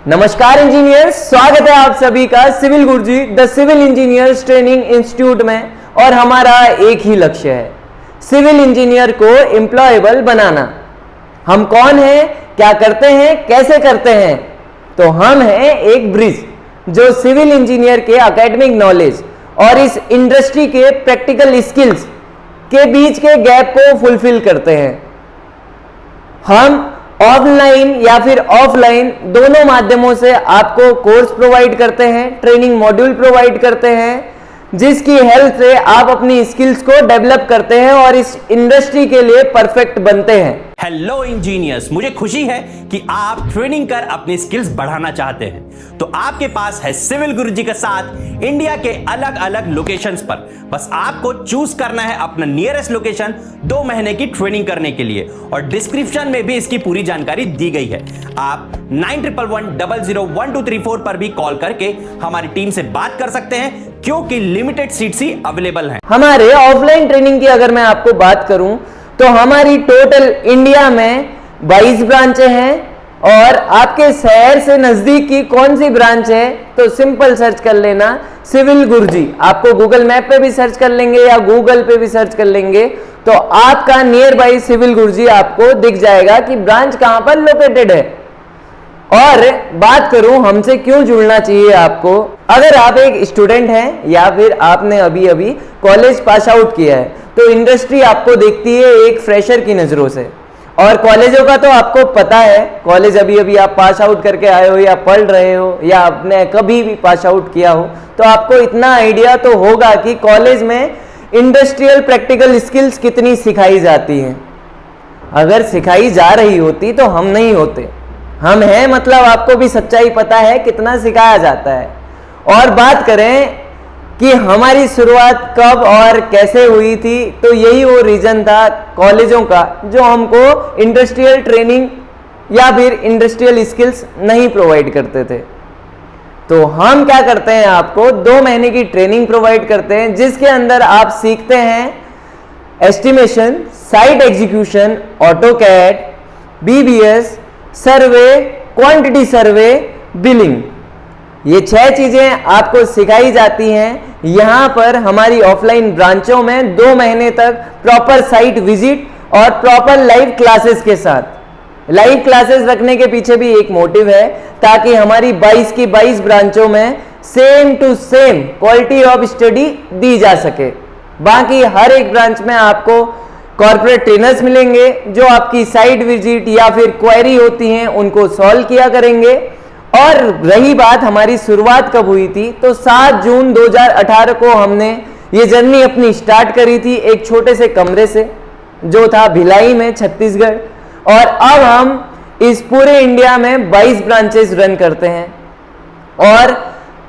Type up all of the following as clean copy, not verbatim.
नमस्कार इंजीनियर्स, स्वागत है आप सभी का civil Guruji the civil engineers training institute में। और हमारा एक ही लक्ष्य है, सिविल इंजीनियर को एम्प्लॉयबल बनाना। हम कौन हैं, क्या करते हैं, कैसे करते हैं? तो हम हैं एक ब्रिज जो सिविल इंजीनियर के एकेडमिक नॉलेज और इस इंडस्ट्री के प्रैक्टिकल स्किल्स के बीच के गैप को फुलफिल करते हैं। हम ऑनलाइन या फिर ऑफलाइन दोनों माध्यमों से आपको कोर्स प्रोवाइड करते हैं, ट्रेनिंग मॉड्यूल प्रोवाइड करते हैं, जिसकी हेल्प से आप अपनी स्किल्स को डेवलप करते हैं और इस इंडस्ट्री के लिए परफेक्ट बनते हैं। हेलो इंजीनियर्स, मुझे खुशी है कि आप ट्रेनिंग कर अपनी स्किल्स बढ़ाना चाहते हैं। तो आपके पास है सिविल गुरुजी का साथ इंडिया के अलग अलग लोकेशंस पर। बस आपको चूज करना है अपना नियरेस्ट लोकेशन 2 महीने की ट्रेनिंग करने के लिए, और डिस्क्रिप्शन में भी इसकी पूरी जानकारी दी गई है। आप 9111001234 पर भी कॉल करके हमारी टीम से बात कर सकते हैं, क्योंकि लिमिटेड सीट्स ही अवेलेबल हैं। हमारे ऑफलाइन ट्रेनिंग की अगर मैं आपको बात करूं तो हमारी टोटल इंडिया में 22 ब्रांचें हैं। और आपके शहर से नजदीक की कौन सी ब्रांच है तो सिंपल सर्च कर लेना सिविल गुरुजी। आपको गूगल मैप पे भी सर्च कर लेंगे या गूगल पे भी सर्च कर लेंगे तो आपका नियर बाई सिविल गुरुजी आपको दिख जाएगा कि ब्रांच कहां पर लोकेटेड है। और बात करूं हमसे क्यों जुड़ना चाहिए आपको, अगर आप एक स्टूडेंट हैं या फिर आपने अभी अभी कॉलेज पास आउट किया है तो इंडस्ट्री आपको देखती है एक फ्रेशर की नजरों से। और कॉलेजों का तो आपको पता है, कॉलेज अभी अभी आप पास आउट करके आए हो या पढ़ रहे हो या आपने कभी भी पास आउट किया हो तो आपको इतना आइडिया तो होगा कि कॉलेज में इंडस्ट्रियल प्रैक्टिकल स्किल्स कितनी सिखाई जाती हैं। अगर सिखाई जा रही होती तो हम नहीं होते, हम हैं मतलब आपको भी सच्चाई पता है कितना सिखाया जाता है। और बात करें कि हमारी शुरुआत कब और कैसे हुई थी तो यही वो रीजन था कॉलेजों का जो हमको इंडस्ट्रियल ट्रेनिंग या फिर इंडस्ट्रियल स्किल्स नहीं प्रोवाइड करते थे। तो हम क्या करते हैं, आपको 2 महीने की ट्रेनिंग प्रोवाइड करते हैं जिसके अंदर आप सीखते हैं estimation, site execution, AutoCAD, BBS, survey, quantity survey, billing. ये 6 चीजें आपको सिखाई जाती हैं यहां पर हमारी ऑफलाइन ब्रांचों में 2 महीने तक प्रॉपर साइट विजिट और प्रॉपर लाइव क्लासेस के साथ। लाइव क्लासेस रखने के पीछे भी एक मोटिव है ताकि हमारी 22 की 22 ब्रांचों में same to same quality of study दी जा सके। बाकी हर एक ब्रांच में आपको कॉर्पोरेट ट्रेनर्स मिलेंगे जो आपकी साइट विजिट या फिर क्वेरी होती हैं उनको सॉल्व किया करेंगे। और रही बात हमारी शुरुआत कब हुई थी तो 7 जून 2018 को हमने ये जर्नी अपनी स्टार्ट करी थी एक छोटे से कमरे से जो था भिलाई में, छत्तीसगढ़। और अब हम इस पूरे इंडिया में 22 ब्रांचेस रन करते हैं। और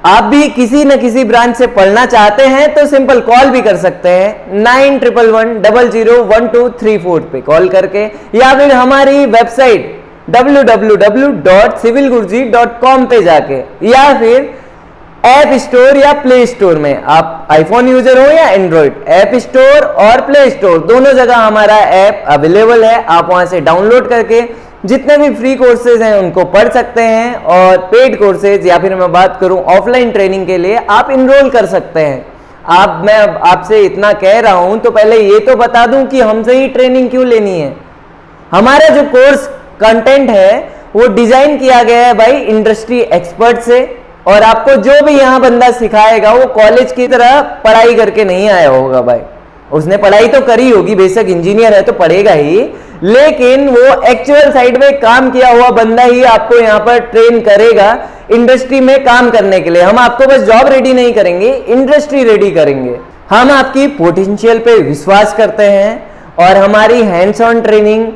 आप भी किसी न किसी ब्रांच से पढ़ना चाहते हैं तो सिंपल कॉल भी कर सकते हैं 9111001234 पे कॉल करके, या फिर हमारी वेबसाइट www.civilguruji.com पे जाके, या फिर ऐप स्टोर या प्ले स्टोर में, आप आईफोन यूजर हो या एंड्रॉइड, ऐप स्टोर और प्ले स्टोर दोनों जगह हमारा ऐप अवेलेबल है। आप वहां से डाउनलोड करके जितने भी फ्री कोर्सेज हैं उनको पढ़ सकते हैं, और पेड कोर्सेज या फिर मैं बात करूं ऑफलाइन ट्रेनिंग के लिए आप इनरोल कर सकते हैं। मैं आपसे इतना कह रहा हूं तो पहले ये तो बता दूं कि हमसे ही ट्रेनिंग क्यों लेनी है। हमारा जो कोर्स कंटेंट है वो डिजाइन किया गया है भाई इंडस्ट्री एक्सपर्ट से, और आपको जो भी यहां बंदा सिखाएगा वो कॉलेज की तरह पढ़ाई करके नहीं आया होगा भाई। उसने पढ़ाई तो करी होगी, बेशक इंजीनियर है तो पढ़ेगा ही, लेकिन वो एक्चुअल साइड में काम किया हुआ बंदा ही आपको यहाँ पर ट्रेन करेगा इंडस्ट्री में काम करने के लिए। हम आपको बस जॉब रेडी नहीं करेंगे, इंडस्ट्री रेडी करेंगे। हम आपकी पोटेंशियल पे विश्वास करते हैं और हमारी hands on training,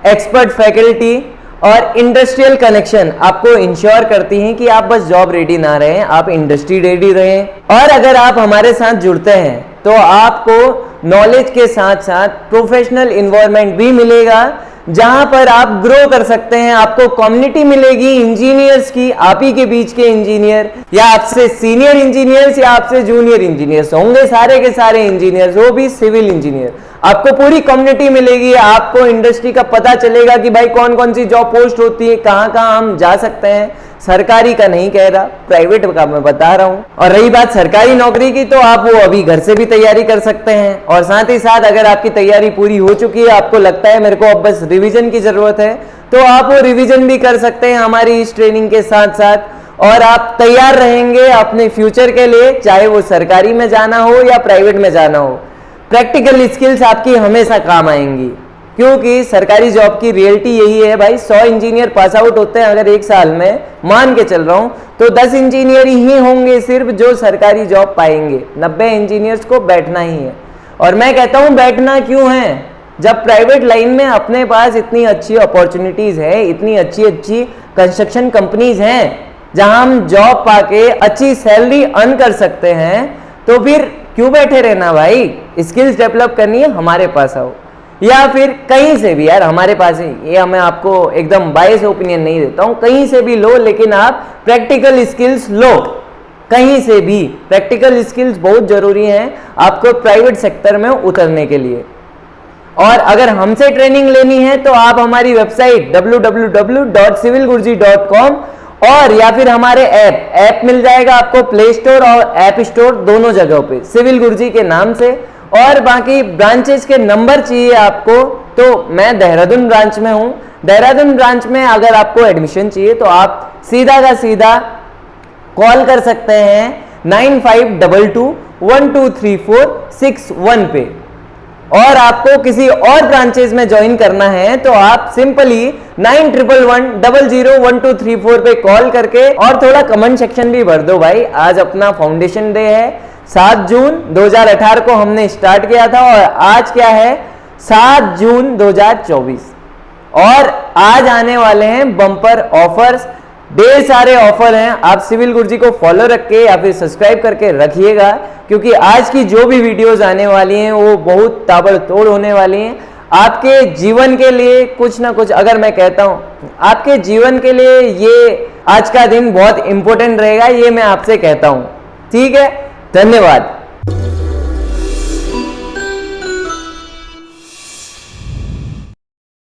expert faculty और इंडस्ट्रियल कनेक्शन आपको इंश्योर करती हैं कि आप बस जॉब रेडी ना रहें, आप इंडस्ट्री रेडी रहें। और अगर आप हमारे साथ जुड़ते हैं तो आपको नॉलेज के साथ साथ प्रोफेशनल इन्वायरमेंट भी मिलेगा जहां पर आप ग्रो कर सकते हैं। आपको कम्युनिटी मिलेगी इंजीनियर्स की, आप ही के बीच के इंजीनियर या आपसे सीनियर इंजीनियर्स या आपसे जूनियर इंजीनियर्स होंगे, सारे के सारे इंजीनियर्स, वो भी सिविल इंजीनियर। आपको पूरी कम्युनिटी मिलेगी, आपको इंडस्ट्री का पता चलेगा कि भाई कौन कौन सी जॉब पोस्ट होती है, कहाँ कहाँ हम जा सकते हैं। सरकारी का नहीं कह रहा, प्राइवेट का मैं बता रहा हूं। और रही बात सरकारी नौकरी की, तो आप वो अभी घर से भी तैयारी कर सकते हैं। और साथ ही साथ अगर आपकी तैयारी पूरी हो चुकी है, आपको लगता है मेरे को अब बस रिवीजन की जरूरत है, तो आप वो रिवीजन भी कर सकते हैं हमारी इस ट्रेनिंग के साथ साथ। और आप तैयार रहेंगे अपने फ्यूचर के लिए, चाहे वो सरकारी में जाना हो या प्राइवेट में जाना हो। प्रैक्टिकल स्किल्स आपकी हमेशा काम आएंगी, क्योंकि सरकारी जॉब की रियलिटी यही है भाई। 100 इंजीनियर पास आउट होते हैं अगर एक साल में, मान के चल रहा हूं, तो 10 इंजीनियर ही होंगे सिर्फ जो सरकारी जॉब पाएंगे। 90 इंजीनियर्स को बैठना ही है। और मैं कहता हूं बैठना क्यों है, जब प्राइवेट लाइन में अपने पास इतनी अच्छी अपॉर्चुनिटीज है, इतनी अच्छी अच्छी कंस्ट्रक्शन कंपनीज हैं जहां हम जॉब पाके अच्छी सैलरी अर्न कर सकते हैं, तो फिर क्यों बैठे रहना भाई। स्किल्स डेवलप करनी है, हमारे पास आओ, या फिर कहीं से भी, यार हमारे पास है ये, मैं आपको एकदम बायस ओपिनियन नहीं देता हूं, कहीं से भी लो, लेकिन आप प्रैक्टिकल स्किल्स लो। कहीं से भी प्रैक्टिकल स्किल्स बहुत जरूरी हैं आपको प्राइवेट सेक्टर में उतरने के लिए। और अगर हमसे ट्रेनिंग लेनी है तो आप हमारी वेबसाइट www.civilgurji.com और या फिर हमारे ऐप मिल जाएगा आपको प्ले स्टोर और ऐप स्टोर दोनों जगहों पे सिविल गुरुजी के नाम से। और बाकी ब्रांचेस के नंबर चाहिए आपको, तो मैं देहरादून ब्रांच में हूं। देहरादून ब्रांच में अगर आपको एडमिशन चाहिए तो आप सीधा का सीधा कॉल कर सकते हैं 9522123461 पे। और आपको किसी और ब्रांचेस में ज्वाइन करना है तो आप सिंपली 9111001234 पे कॉल करके और थोड़ा कमेंट सेक्शन भी भर दो भाई। आज अपना फाउंडेशन डे है, 7 जून 2018 को हमने स्टार्ट किया था और आज क्या है 7 जून 2024। और आज आने वाले हैं बम्पर ऑफर्स, ढेर सारे ऑफर हैं। आप सिविल गुरुजी को फॉलो रख के या फिर सब्सक्राइब करके रखिएगा, क्योंकि आज की जो भी वीडियोस आने वाली हैं वो बहुत ताबड़तोड़ होने वाली हैं। आपके जीवन के लिए कुछ ना कुछ, अगर मैं कहता हूं आपके जीवन के लिए ये आज का दिन बहुत इंपॉर्टेंट रहेगा, ये मैं आपसे कहता हूं। ठीक है, धन्यवाद।